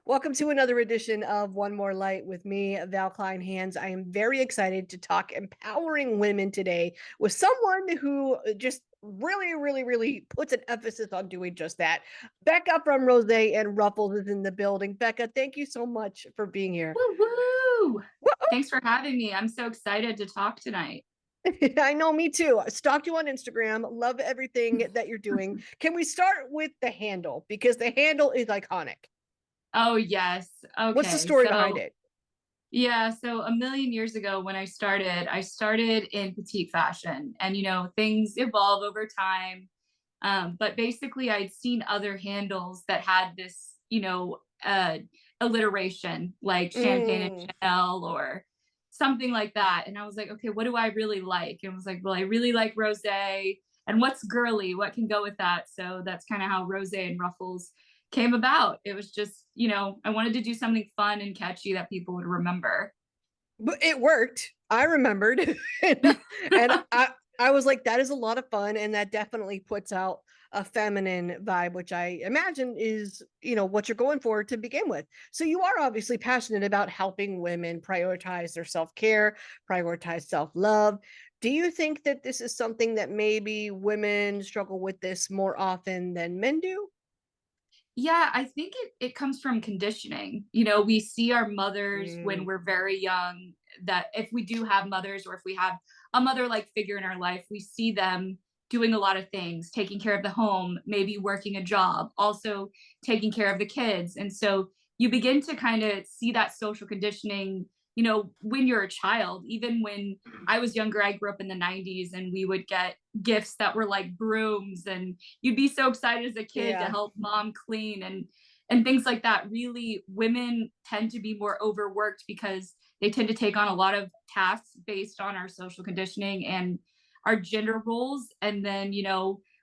Welcome to another edition of One More Light with me, Val Kleinhans. I am very excited to talk empowering women today with someone who just really puts an emphasis on doing just that. Becca from Rose and Ruffles is in the building. Becca, thank you so much for being here. Woo woo! Woo! Thanks for having me. I'm so excited to talk tonight. I know, me too. I stalked you on Instagram. Love everything that you're doing. Can we start with the handle? Because the handle is iconic. Oh, yes. What's the Okay. story behind it? So a million years ago when I started in petite fashion and things evolve over time. But basically I'd seen other handles that had this, alliteration like champagne and Mm. Chanel or something like that. And I was like, okay, what do I really like? And I was like, well, I really like rosé. And what's girly? What can go with that? So that's kind of how rosé and ruffles came about. It was just, I wanted to do something fun and catchy that people would remember. But it worked. I remembered. and I was like, that is a lot of fun. And that definitely puts out a feminine vibe, which I imagine is, what you're going for to begin with. So you are obviously passionate about helping women prioritize their self-care, prioritize self-love. Do you think that this is something that maybe women struggle with this more often than men do? Yeah, I think it comes from conditioning. We see our mothers when Mm. we're very young, that if we do have mothers or if we have a mother like figure in our life, we see them doing a lot of things, taking care of the home, maybe working a job, also taking care of the kids. And so you begin to kind of see that social conditioning, when you're a child. Even when I was younger, I grew up in the 90s and we would get gifts that were like brooms, and you'd be so excited as a kid to Yeah. help mom clean and things like that. Really, women tend to be more overworked because they tend to take on a lot of tasks based on our social conditioning and our gender roles. And then,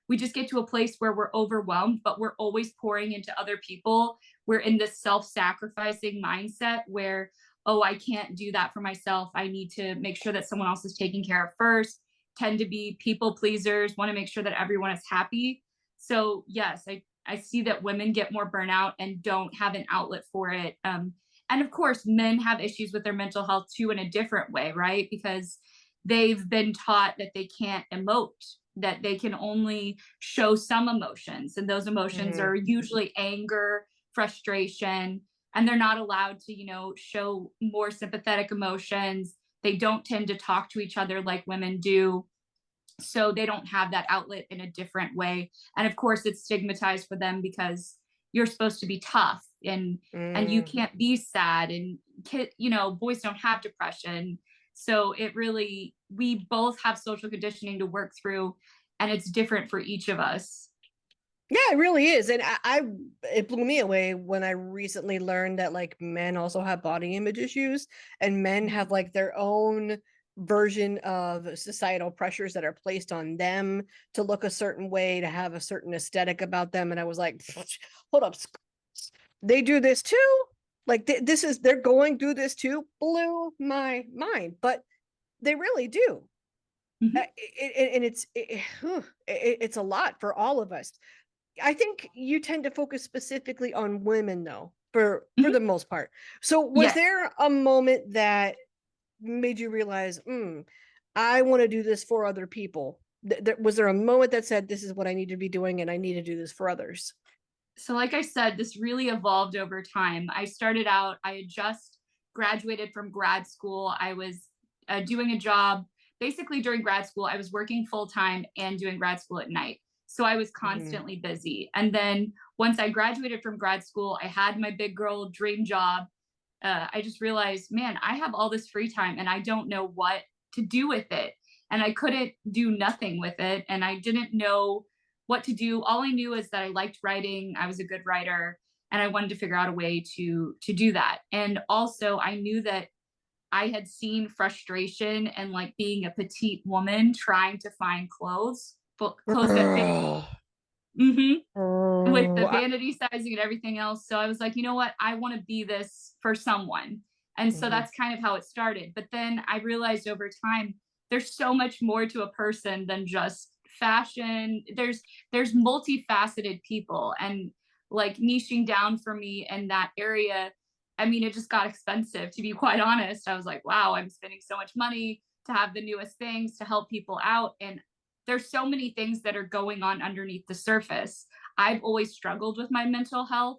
we just get to a place where we're overwhelmed, but we're always pouring into other people. We're in this self-sacrificing mindset where, oh, I can't do that for myself. I need to make sure that someone else is taken care of first. Tend to be people pleasers, want to make sure that everyone is happy. So yes, I see that women get more burnout and don't have an outlet for it. And of course, men have issues with their mental health too in a different way, right? Because they've been taught that they can't emote, that they can only show some emotions. And those emotions Mm-hmm. are usually anger, frustration, and they're not allowed to, show more sympathetic emotions. They don't tend to talk to each other like women do, so they don't have that outlet in a different way. And of course it's stigmatized for them because you're supposed to be tough and you Mm. can't be sad, and boys don't have depression. So it really, we both have social conditioning to work through, and it's different for each of us. Yeah, it really is. And it blew me away when I recently learned that like men also have body image issues and men have like their own version of societal pressures that are placed on them to look a certain way, to have a certain aesthetic about them. And I was like, hold up, they do this too? Like this is they're going through this too? Blew my mind, but they really do. Mhm. And it's a lot for all of us. I think you tend to focus specifically on women though, for Mhm. the most part. So was Yes. there a moment that made you realize, I want to do this for other people? Was there a moment that said, this is what I need to be doing and I need to do this for others? So like I said, this really evolved over time. I started out, I had just graduated from grad school. I was doing a job basically during grad school. I was working full time and doing grad school at night. So I was Mhm. constantly busy. And then once I graduated from grad school, I had my big girl dream job. I just realized, man, I have all this free time and I don't know what to do with it. And I couldn't do nothing with it. And I didn't know what to do. All I knew is that I liked writing. I was a good writer, and I wanted to figure out a way to do that. And also, I knew that I had seen frustration and like being a petite woman trying to find clothes, but clothes that fit. Girl. Mhm. With the Oh, vanity sizing and everything else. So I was like, you know what? I want to be this for someone. And so mhm. that's kind of how it started. But then I realized over time, there's so much more to a person than just fashion. There's multifaceted people. And like niching down for me in that area. I mean, it just got expensive, to be quite honest. I was like, wow, I'm spending so much money to have the newest things to help people out. And there's so many things that are going on underneath the surface. I've always struggled with my mental health,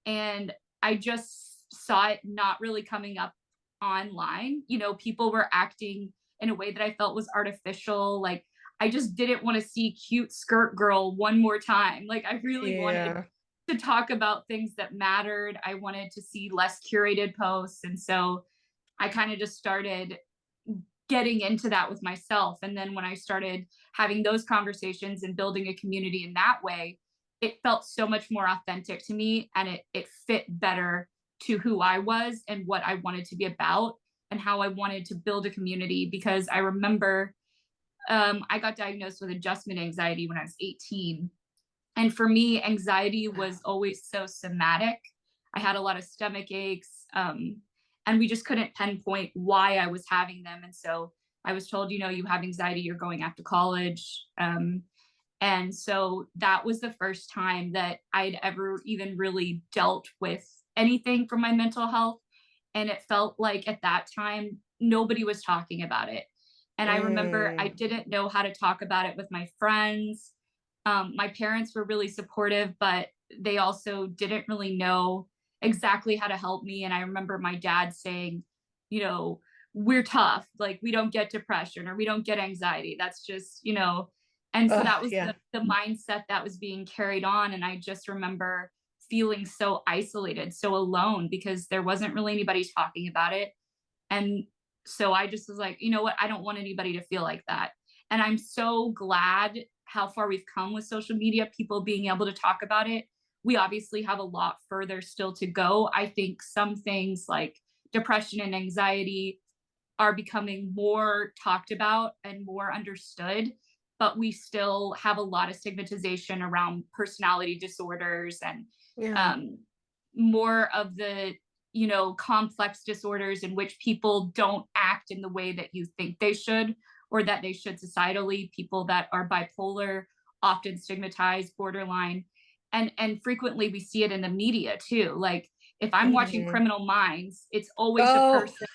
and I just saw it not really coming up online. You know, people were acting in a way that I felt was artificial. Like, I just didn't want to see cute skirt girl one more time. Like, I really wanted Yeah. to talk about things that mattered. I wanted to see less curated posts. And so I kind of just started getting into that with myself. And then when I started having those conversations and building a community in that way, it felt so much more authentic to me, and it fit better to who I was and what I wanted to be about and how I wanted to build a community. Because I remember I got diagnosed with adjustment anxiety when I was 18. And for me, anxiety was always so somatic. I had a lot of stomach aches, and we just couldn't pinpoint why I was having them. And so I was told, you know, you have anxiety, you're going after college. And so that was the first time that I'd ever even really dealt with anything from my mental health. And it felt like at that time, nobody was talking about it. And I remember I Mm. didn't know how to talk about it with my friends. My parents were really supportive, but they also didn't really know exactly how to help me. And I remember my dad saying, you know, we're tough. Like, we don't get depression or we don't get anxiety. That's just, you know, and so that was Yeah. the mindset that was being carried on. And I just remember feeling so isolated, so alone, because there wasn't really anybody talking about it. And so I just was like, you know what? I don't want anybody to feel like that. And I'm so glad how far we've come with social media, people being able to talk about it. We obviously have a lot further still to go. I think some things like depression and anxiety are becoming more talked about and more understood, but we still have a lot of stigmatization around personality disorders and Yeah. um, more of the, you know, complex disorders in which people don't act in the way that you think they should or that they should societally. People that are bipolar often stigmatized, borderline, and frequently we see it in the media too. Like, if I'm watching Mhm. Criminal Minds, it's always a Oh, person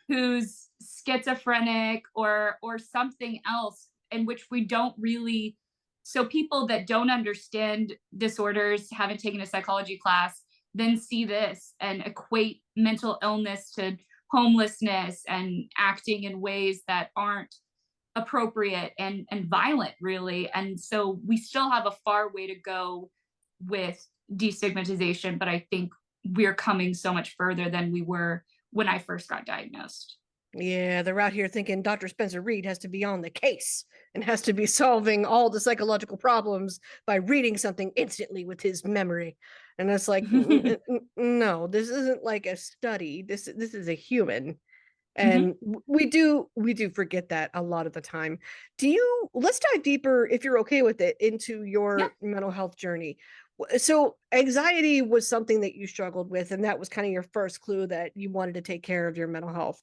who's schizophrenic or something else in which we don't really, so people that don't understand disorders, haven't taken a psychology class, then see this and equate mental illness to homelessness and acting in ways that aren't appropriate and violent, really. And so we still have a far way to go with destigmatization, but I think we're coming so much further than we were when I first got diagnosed. yeah. They're out here thinking Dr. Spencer Reed has to be on the case and has to be solving all the psychological problems by reading something instantly with his memory. And it's like, no, this isn't like a study. This is a human. Mhm. And we do forget that a lot of the time. Do you Let's dive deeper, if you're okay with it, into Yeah. your mental health journey. So anxiety was something that you struggled with, and that was kind of your first clue that you wanted to take care of your mental health.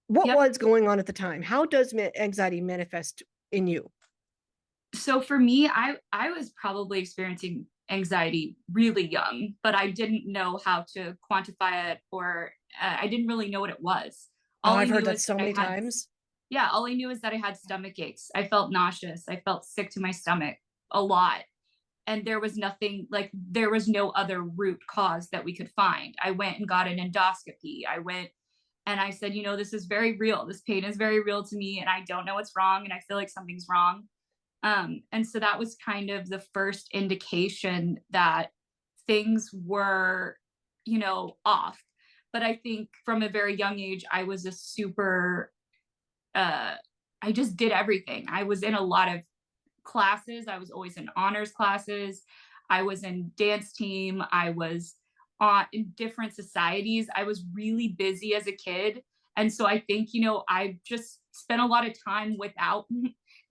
What Yep. was going on at the time? How does anxiety manifest in you? So for me, I was probably experiencing anxiety really young, but I didn't know how to quantify it, or I didn't really know what it was. Oh, All I I've heard knew that is so that I many had, times. yeah, all I knew is that I had stomach aches. I felt nauseous. I felt sick to my stomach a lot. And there was nothing, like, there was no other root cause that we could find. I went and got an endoscopy. I went and I said, you know, this is very real. This pain is very real to me, and I don't know what's wrong, and I feel like something's wrong. And so that was kind of the first indication that things were, you know, off. But I think from a very young age, I was a super, uh, I just did everything. I was in a lot of classes. I was always in honors classes. I was in dance team. I was on in different societies. I was really busy as a kid. And so I think, you know, I just spent a lot of time without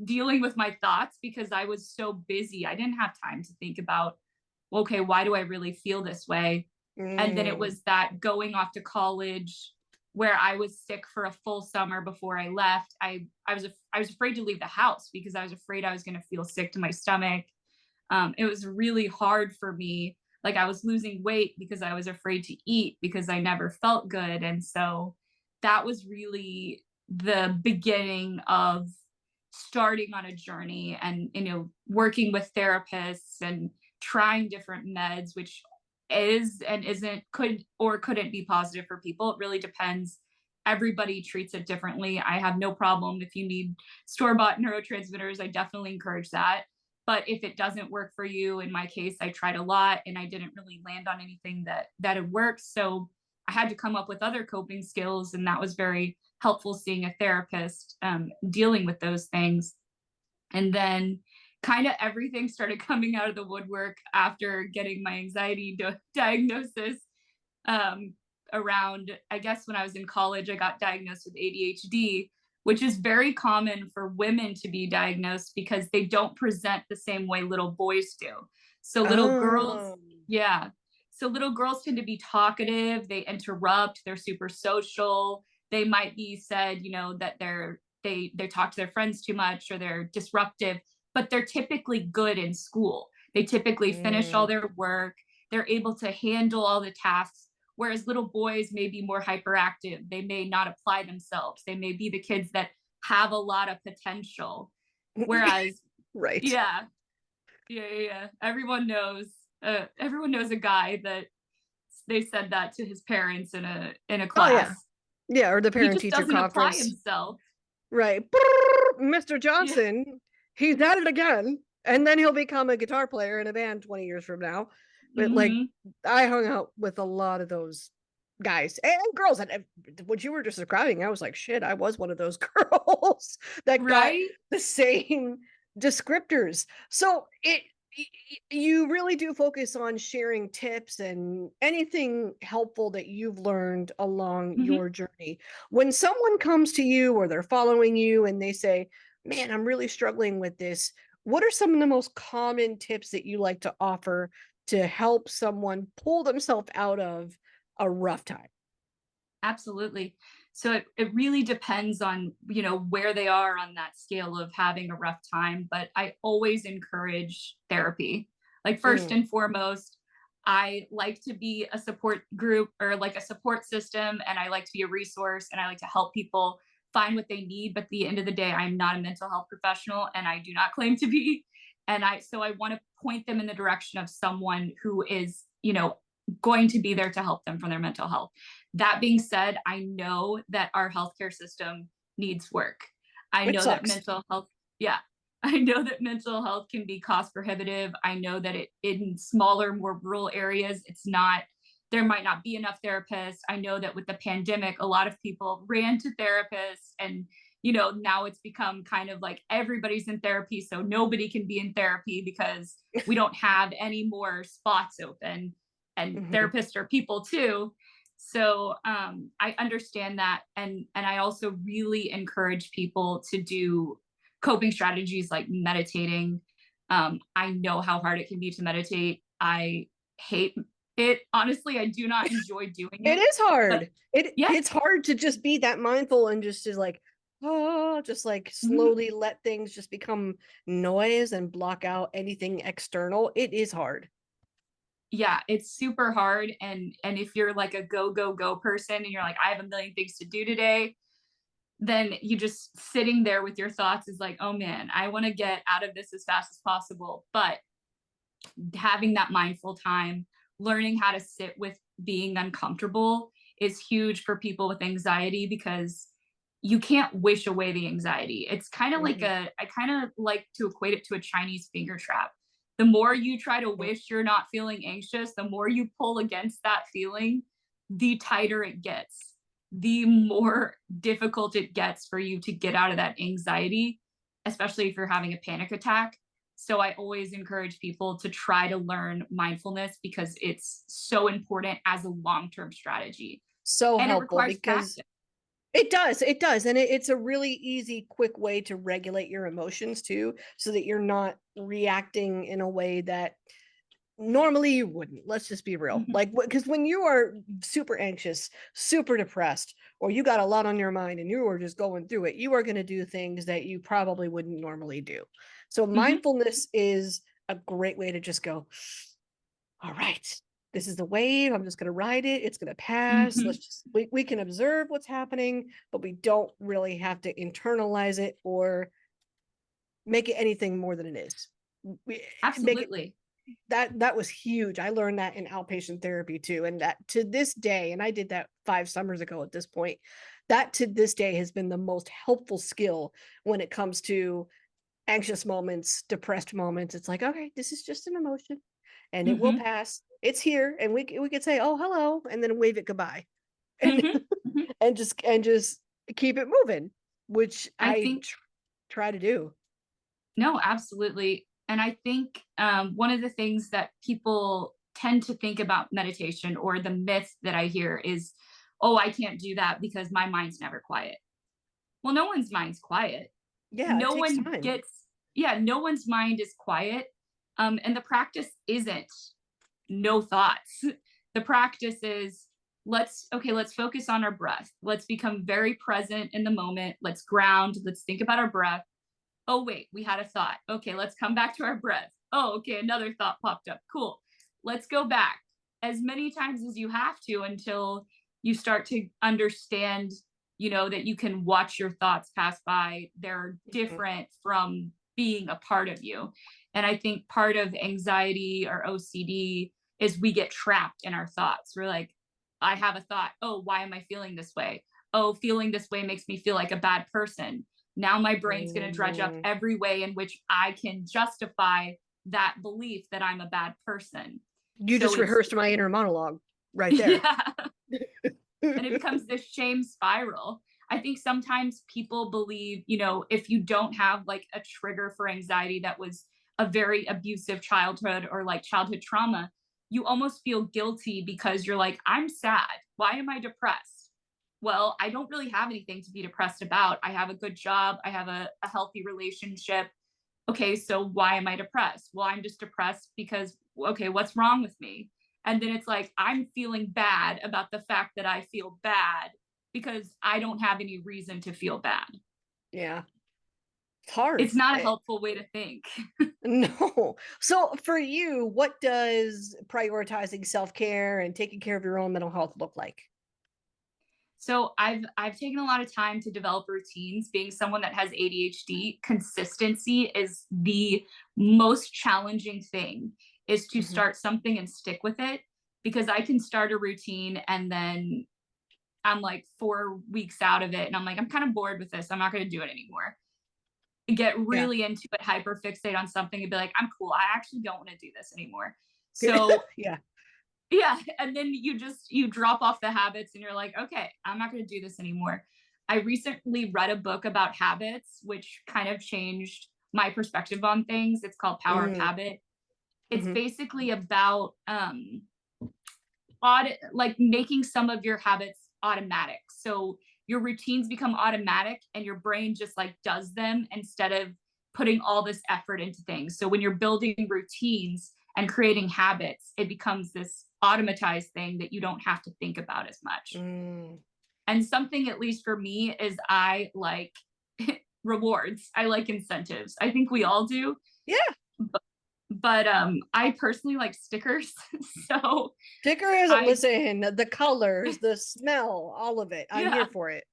dealing with my thoughts because I was so busy. I didn't have time to think about, okay, why do I really feel this way? And then it Mm. was that going off to college where I was sick for a full summer before I left. I was afraid to leave the house because I was afraid I was going to feel sick to my stomach. It was really hard for me. Like I was losing weight because I was afraid to eat because I never felt good. And so that was really the beginning of starting on a journey and, working with therapists and trying different meds, which is and isn't, could or couldn't be positive for people. It really depends. Everybody treats it differently. I have no problem if you need store-bought neurotransmitters. I definitely encourage that. But if it doesn't work for you, in my case, I tried a lot and I didn't really land on anything that it worked. So I had to come up with other coping skills, and that was very helpful, seeing a therapist, dealing with those things. And then kind of everything started coming out of the woodwork after getting my anxiety diagnosis. um, Around, I guess, when I was in college, I got diagnosed with ADHD, which is very common for women to be diagnosed because they don't present the same way little boys do. So little girls, Oh. yeah. So little girls tend to be talkative, they interrupt, they're super social. They might be said, that they talk to their friends too much or they're disruptive, but they're typically good in school. They typically finish all Mm. their work. They're able to handle all the tasks. Whereas little boys may be more hyperactive. They may not apply themselves. They may be the kids that have a lot of potential. Whereas, Right. yeah, yeah. Everyone knows a guy that they said that to his parents in a Oh yeah. class. Yeah, or the He parent just teacher doesn't apply conference. himself. Right. Mr. Yeah. Johnson, he's at it again. And then he'll become a guitar player in a band 20 years from now. But like, Hmm. I hung out with a lot of those guys and girls. And what you were just describing, I was like, shit, I was one of those girls that got Right. the same descriptors. So you really do focus on sharing tips and anything helpful that you've learned along Hmm. your journey. When someone comes to you or they're following you and they say, man, I'm really struggling with this, what are some of the most common tips that you like to offer to help someone pull themselves out of a rough time? Absolutely. So it really depends on, where they are on that scale of having a rough time, but I always encourage therapy. Like first Mm. and foremost, I like to be a support group or like a support system, and I like to be a resource, and I like to help people find what they need. But at the end of the day, I'm not a mental health professional and I do not claim to be. And I want to point them in the direction of someone who is, going to be there to help them from their mental health. That being said, I know that our healthcare system needs work. I It know that sucks. mental health, yeah, I know that mental health can be cost prohibitive. I know that it in smaller, more rural areas, it's not, there might not be enough therapists. I know that with the pandemic, a lot of people ran to therapists, and now it's become kind of like everybody's in therapy, so nobody can be in therapy because we don't have any more spots open, and Mhm. therapists are people too. So I understand that, and I also really encourage people to do coping strategies like meditating. I know how hard it can be to meditate. I hate it. Honestly, I do not enjoy doing It it. is But hard. yeah. It's hard to just be that mindful and just to like, oh, just like Mhm. slowly let things just become noise and block out anything external. It is hard. Yeah, it's super hard. And if you're like a go person and you're like, I have a million things to do today, then you just sitting there with your thoughts is like, oh man, I want to get out of this as fast as possible. But having that mindful time, learning how to sit with being uncomfortable is huge for people with anxiety, because you can't wish away the anxiety. It's kind of like Mhm. I kind of like to equate it to a Chinese finger trap. The more you try to Mhm. wish you're not feeling anxious, the more you pull against that feeling, the tighter it gets, the more difficult it gets for you to get out of that anxiety, especially if you're having a panic attack. So I always encourage people to try to learn mindfulness because it's so important as a long-term strategy, So and it helpful requires because practice. it does. And it's a really easy, quick way to regulate your emotions too, so that you're not reacting in a way that normally you wouldn't. Let's just be real. Mhm. Like, because when you are super anxious, super depressed, or you got a lot on your mind and you are just going through it, you are going to do things that you probably wouldn't normally do. So Mhm. mindfulness is a great way to just go, all right, this is the wave. I'm just going to ride it. It's going to pass. Mhm. Let's just, we can observe what's happening, but we don't really have to internalize it or make it anything more than it is. We make it Absolutely. that was huge. I learned that in outpatient therapy too. And that to this day, and I did that 5 summers ago at this point, that to this day has been the most helpful skill when it comes to anxious moments, depressed moments. It's like, okay, this is just an emotion and it will Mhm. pass. It's here. And we could say, oh, hello, and then wave it goodbye. And Mhm. Mhm. and just keep it moving, which I I think try to do. no, absolutely. And I think one of the things that people tend to think about meditation, or the myth that I hear is, oh, I can't do that because my mind's never quiet. Well, no one's mind's quiet. Yeah, it No takes one time. gets, yeah, no one's mind is quiet. And the practice isn't no thoughts. The practice is, let's focus on our breath. Let's become very present in the moment. Let's ground. Let's think about our breath. Oh, wait, we had a thought. Okay, let's come back to our breath. Oh, okay, another thought popped up. Cool. Let's go back as many times as you have to until you start to understand, that you can watch your thoughts pass by. They're Mhm. different from being a part of you. And I think part of anxiety or OCD is we get trapped in our thoughts. We're like, I have a thought. Oh, why am I feeling this way? Oh, feeling this way makes me feel like a bad person. Now my brain's going to dredge up Mhm. every way in which I can justify that belief that I'm a bad person. You So just it's, rehearsed my inner monologue right there. yeah, and it becomes this shame spiral. I think sometimes people believe, if you don't have like a trigger for anxiety that was a very abusive childhood or like childhood trauma, you almost feel guilty because you're like, I'm sad. Why am I depressed? Well, I don't really have anything to be depressed about. I have a good job. I have a healthy relationship. Okay, so why am I depressed? Well, I'm just depressed because, okay, what's wrong with me? And then it's like, I'm feeling bad about the fact that I feel bad because I don't have any reason to feel bad. Yeah, it's hard. It's not a helpful way to think. No. So for you, what does prioritizing self-care and taking care of your own mental health look like? So I've taken a lot of time to develop routines. Being someone that has ADHD, consistency is the most challenging thing, is to Mhm. start something and stick with it, because I can start a routine and then I'm like 4 weeks out of it and I'm like, I'm kind of bored with this. I'm not going to do it anymore. Get Yeah. really into it, hyper fixate on something and be like, I'm cool. I actually don't want to do this anymore. So Yeah. yeah, and then you drop off the habits and you're like, okay, I'm not going to do this anymore. I recently read a book about habits which kind of changed my perspective on things. It's called Power of Mm, Habit. It's mhm. basically about like making some of your habits automatic. So your routines become automatic and your brain just like does them instead of putting all this effort into things. So when you're building routines and creating habits, it becomes this automatized thing that you don't have to think about as much. Mm. And something, at least for me, is I like rewards. I like incentives. I think we all do. Yeah. But I personally like stickers. So Stickers, I listen, the colors, the smell, all of it. I'm here yeah, for it.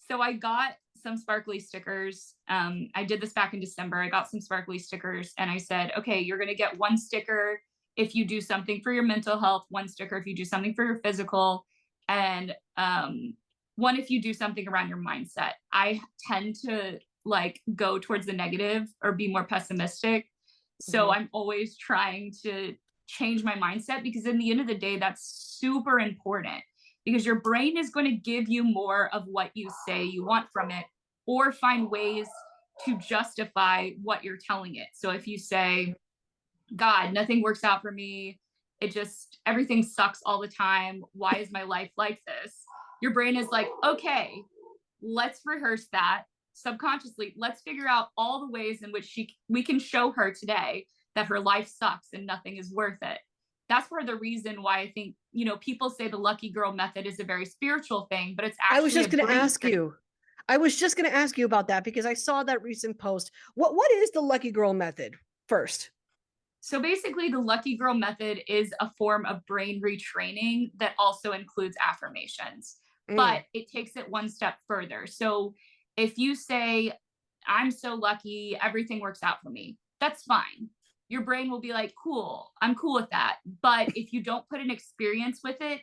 so I got some sparkly stickers. I did this back in December. I got some sparkly stickers and I said, okay, you're going to get one sticker if you do something for your mental health, one sticker if you do something for your physical, and one if you do something around your mindset. I tend to like go towards the negative or be more pessimistic. So Mhm. I'm always trying to change my mindset, because in the end of the day, that's super important, because your brain is going to give you more of what you say you want from it, or find ways to justify what you're telling it. So if you say, God, nothing works out for me, it just, everything sucks all the time, why is my life like this? Your brain is like, okay, let's rehearse that subconsciously. Let's figure out all the ways in which we can show her today that her life sucks and nothing is worth it. That's part of the reason why I think, people say the lucky girl method is a very spiritual thing, but it's I was actually just a going to brain ask trick. you. I was just going to ask you about that because I saw that recent post. What is the lucky girl method first? So basically, the Lucky Girl method is a form of brain retraining that also includes affirmations, Mm. but it takes it one step further. So if you say, I'm so lucky, everything works out for me, that's fine. Your brain will be like, cool, I'm cool with that. But if you don't put an experience with it,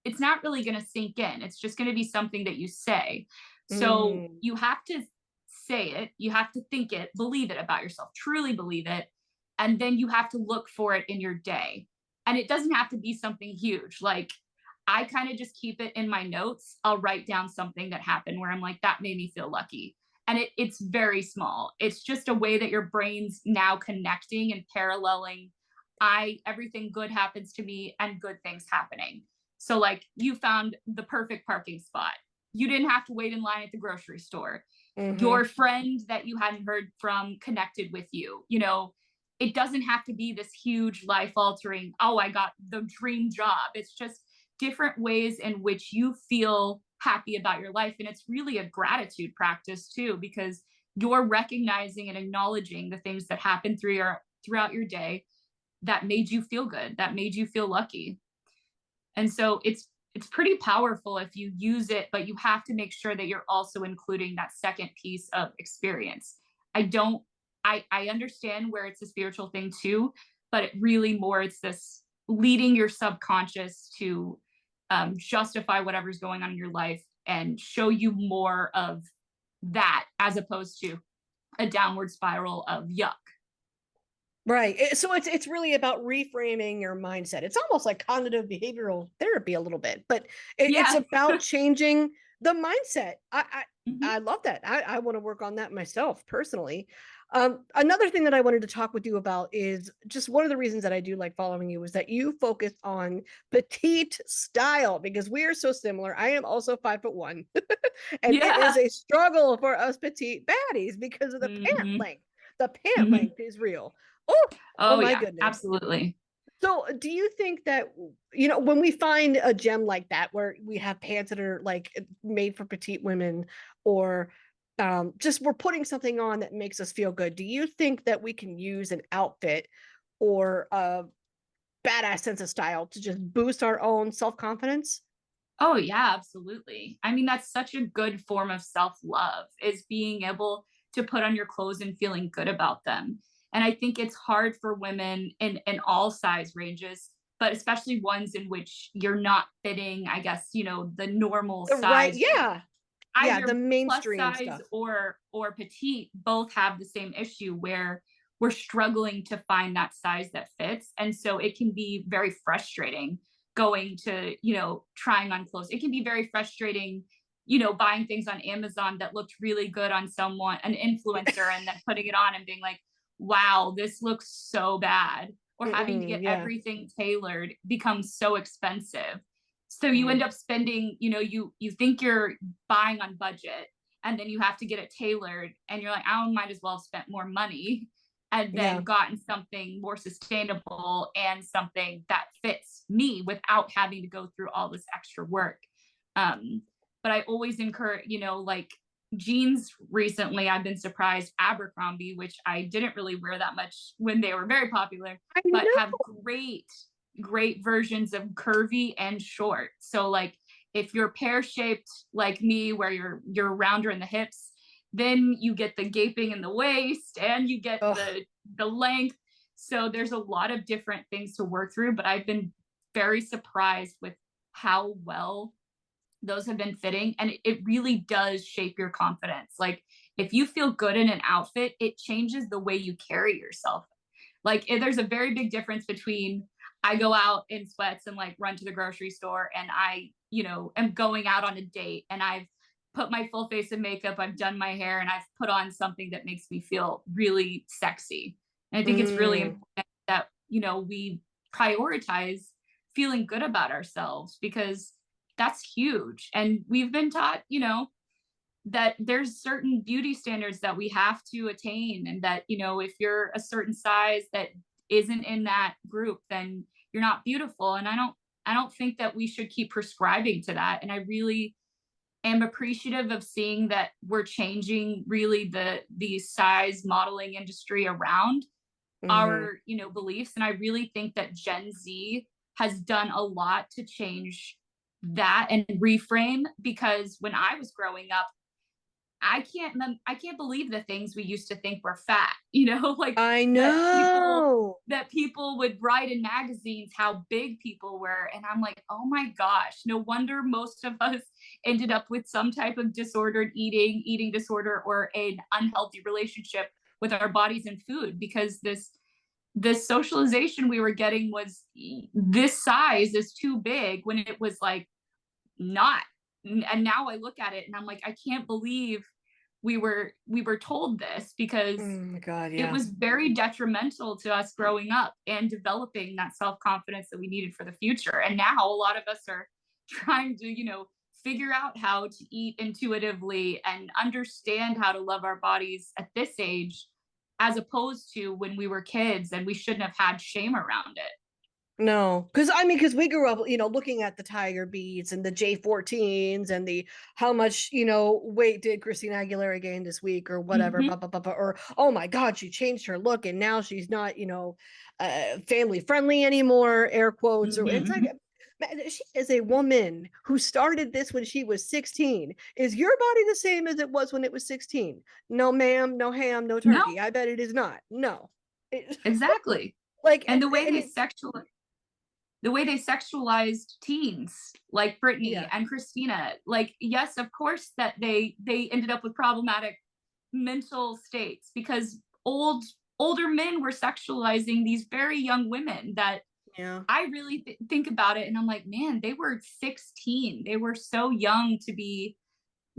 it's not really going to sink in. It's just going to be something that you say. So Mm. you have to say it, you have to think it, believe it about yourself, truly believe it. And then you have to look for it in your day. And it doesn't have to be something huge. Like, I kind of just keep it in my notes. I'll write down something that happened where I'm like, that made me feel lucky. And it's very small. It's just a way that your brain's now connecting and paralleling. Everything good happens to me and good things happening. So, like, you found the perfect parking spot. You didn't have to wait in line at the grocery store. Mm-hmm. Your friend that you hadn't heard from connected with you. You know, it doesn't have to be this huge life altering, oh, I got the dream job. It's just different ways in which you feel happy about your life. And it's really a gratitude practice too, because you're recognizing and acknowledging the things that happen throughout your day that made you feel good, that made you feel lucky. And so it's pretty powerful if you use it, but you have to make sure that you're also including that second piece of experience. I don't I understand where it's a spiritual thing too, but it really more it's this leading your subconscious to justify whatever's going on in your life and show you more of that as opposed to a downward spiral of yuck. Right. So it's really about reframing your mindset. It's almost like cognitive behavioral therapy a little bit, but it's Yeah. about changing the mindset. I Mhm. love that. I want to work on that myself personally. Another thing that I wanted to talk with you about is just one of the reasons that I do like following you is that you focus on petite style because we are so similar. I am also 5'1", and it is Yeah. a struggle for us petite baddies because of the pant Hmm. length. The pant Hmm. length is real. Oh, oh Oh my yeah, goodness. absolutely. So, do you think that, when we find a gem like that, where we have pants that are like made for petite women, or just we're putting something on that makes us feel good, do you think that we can use an outfit or a badass sense of style to just boost our own self confidence? Oh yeah, absolutely. I mean, that's such a good form of self-love is being able to put on your clothes and feeling good about them. And I think it's hard for women in all size ranges, but especially ones in which you're not fitting, I guess, the normal Right. size. Yeah. Yeah. The Either plus mainstream size stuff. or petite both have the same issue where we're struggling to find that size that fits, and so it can be very frustrating going to trying on clothes. It can be very frustrating buying things on Amazon that looked really good on someone, an influencer, and then putting it on and being like, wow, this looks so bad, or having to Mm-mm, get yeah. everything tailored becomes so expensive. So you Mm, end up spending, you think you're buying on budget, and then you have to get it tailored, and you're like, I might as well have spent more money and then yeah. gotten something more sustainable and something that fits me without having to go through all this extra work. But I always encourage, like jeans recently, I've been surprised Abercrombie, which I didn't really wear that much when they were very popular, I but know. have great versions of curvy and short. So like if you're pear shaped like me, where you're rounder in the hips, then you get the gaping in the waist and you get Oh, the length. So there's a lot of different things to work through, but I've been very surprised with how well those have been fitting, and it really does shape your confidence. Like if you feel good in an outfit, it changes the way you carry yourself. Like there's a very big difference between I go out in sweats and like run to the grocery store and I, am going out on a date and I've put my full face of makeup, I've done my hair, and I've put on something that makes me feel really sexy. And I think it's really mm, important that, we prioritize feeling good about ourselves because that's huge. And we've been taught, that there's certain beauty standards that we have to attain, and that if you're a certain size that isn't in that group, then you're not beautiful. And I don't think that we should keep prescribing to that. And I really am appreciative of seeing that we're changing really the size modeling industry around, Hmm. our, beliefs. And I really think that Gen Z has done a lot to change that and reframe, because when I was growing up, I can't believe the things we used to think were fat, like I that people know. that people would write in magazines how big people were. And I'm like, oh my gosh, no wonder most of us ended up with some type of disordered eating disorder, or an unhealthy relationship with our bodies and food, because this socialization we were getting was, this size is too big, when it was like not. And now I look at it and I'm like, I can't believe we were told this, Oh because my God, it yeah. was very detrimental to us growing up and developing that self-confidence that we needed for the future. And now a lot of us are trying to, figure out how to eat intuitively and understand how to love our bodies at this age, as opposed to when we were kids and we shouldn't have had shame around it. No, because I mean, because we grew up, looking at the Tiger Beats and the J14s and the how much, weight did Christina Aguilera gain this week or whatever, Mm-hmm. or oh my God, she changed her look and now she's not, family friendly anymore, air quotes, or it's like, Mm-hmm. man, she is a woman who started this when she was 16. Is your body the same as it was when it was 16? No, ma'am, no ham, no No, turkey. I bet it is not. No. It, exactly. like, And the way and they it, sexualized teens like Britney yeah. and Christina, like, yes, of course that they ended up with problematic mental states, because older men were sexualizing these very young women, that Yeah. I really think about it and I'm like, man, they were 16. They were so young to be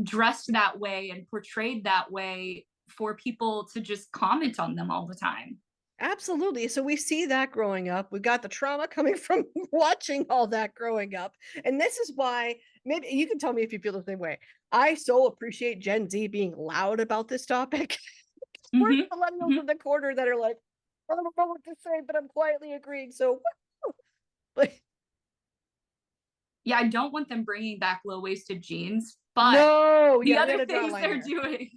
dressed that way and portrayed that way, for people to just comment on them all the time. Absolutely. So we see that growing up. We got the trauma coming from watching all that growing up. And this is why, maybe you can tell me if you feel the same way. I so appreciate Gen Z being loud about this topic. We're Mm-hmm. the millennials Mm-hmm. in the corner that are like, I don't know what to say, but I'm quietly agreeing. So, like, Yeah, I don't want them bringing back low-waisted jeans, but no, the yeah, we got other to draw a things line they're there. doing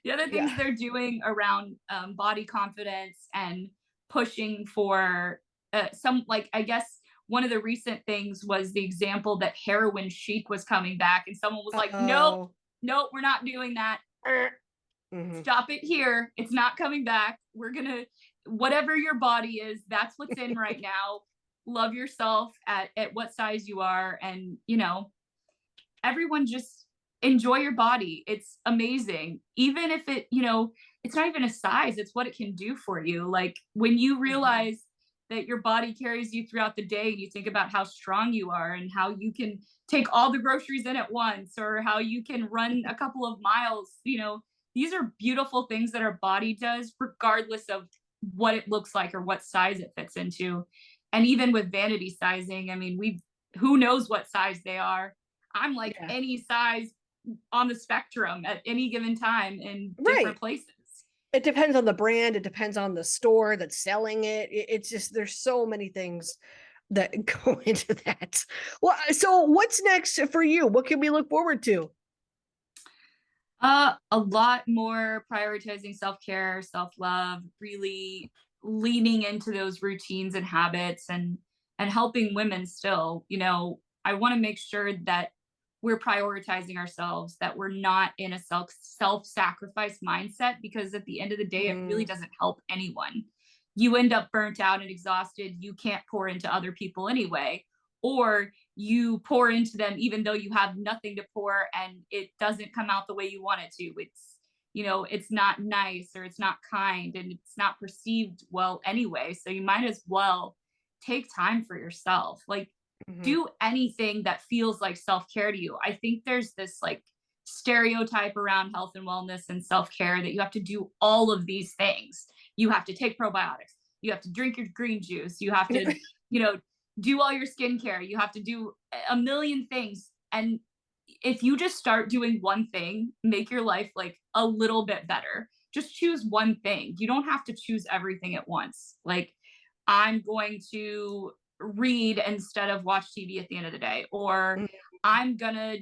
the other Yeah. things they're doing around body confidence and pushing for some, like, I guess one of the recent things was the example that heroin chic was coming back, and someone was like, nope, Oh. nope, we're not doing that. Mm-hmm. Stop it here, it's not coming back. We're gonna, whatever your body is, that's what's in right now. Love yourself at what size you are, and everyone just enjoy your body. It's amazing. Even if it's not even a size, it's what it can do for you. Like, when you Mm-hmm. realize that your body carries you throughout the day, and you think about how strong you are and how you can take all the groceries in at once, or how you can run a couple of miles, these are beautiful things that our body does, regardless of what it looks like or what size it fits into. And even with vanity sizing, I mean, who knows what size they are. I'm like Yeah. any size on the spectrum at any given time in Right. different places. It depends on the brand. It depends on the store that's selling it. It's just, there's so many things that go into that. Well, so what's next for you? What can we look forward to? A lot more prioritizing self-care, self-love, really leaning into those routines and habits, and helping women still. I want to make sure that we're prioritizing ourselves, that we're not in a self-sacrifice mindset, because at the end of the day, it really Mm, doesn't help anyone. You end up burnt out and exhausted. You can't pour into other people anyway, or you pour into them even though you have nothing to pour, and it doesn't come out the way you want it to. It's not nice, or it's not kind, and it's not perceived well anyway, so you might as well take time for yourself. Like, mhm. do anything that feels like self-care to you. I think there's this, like, stereotype around health and wellness and self-care that you have to do all of these things. You have to take probiotics, you have to drink your green juice, you have to, you know do all your skincare, you have to do a million things. And if you just start doing one thing, make your life like a little bit better. Just choose one thing. You don't have to choose everything at once. Like, I'm going to read instead of watch TV at the end of the day, or Mm, I'm gonna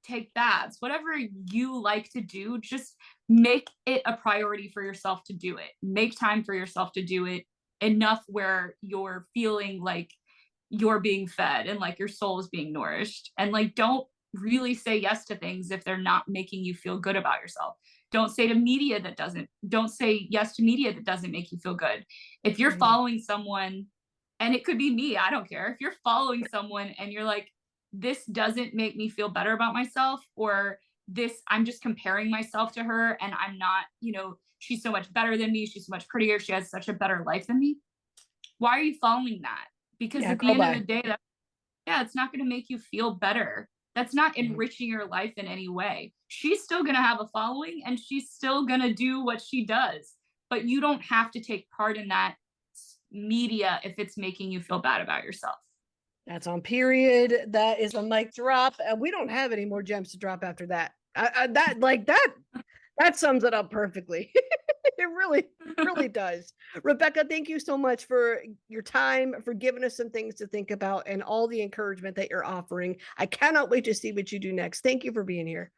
take baths, whatever you like to do, just make it a priority for yourself to do it. Make time for yourself to do it enough where you're feeling like you're being fed and like your soul is being nourished. And like, don't really say yes to things if they're not making you feel good about yourself. Don't say yes to media that doesn't make you feel good. If you're Mhm. following someone, and it could be me, I don't care. If you're following someone and you're like, this doesn't make me feel better about myself, or this, I'm just comparing myself to her and I'm not, she's so much better than me. She's so much prettier. She has such a better life than me. Why are you following that? Because Yeah, at the girl, end of the bye. day, yeah, it's not going to make you feel better. That's not Mhm. enriching your life in any way. She's still going to have a following and she's still going to do what she does. But you don't have to take part in that media if it's making you feel bad about yourself. That's on period. That is a mic drop. And we don't have any more gems to drop after that. That sums it up perfectly. It really, really does. Rebekah, thank you so much for your time, for giving us some things to think about, and all the encouragement that you're offering. I cannot wait to see what you do next. Thank you for being here.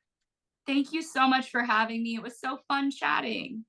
Thank you so much for having me. It was so fun chatting.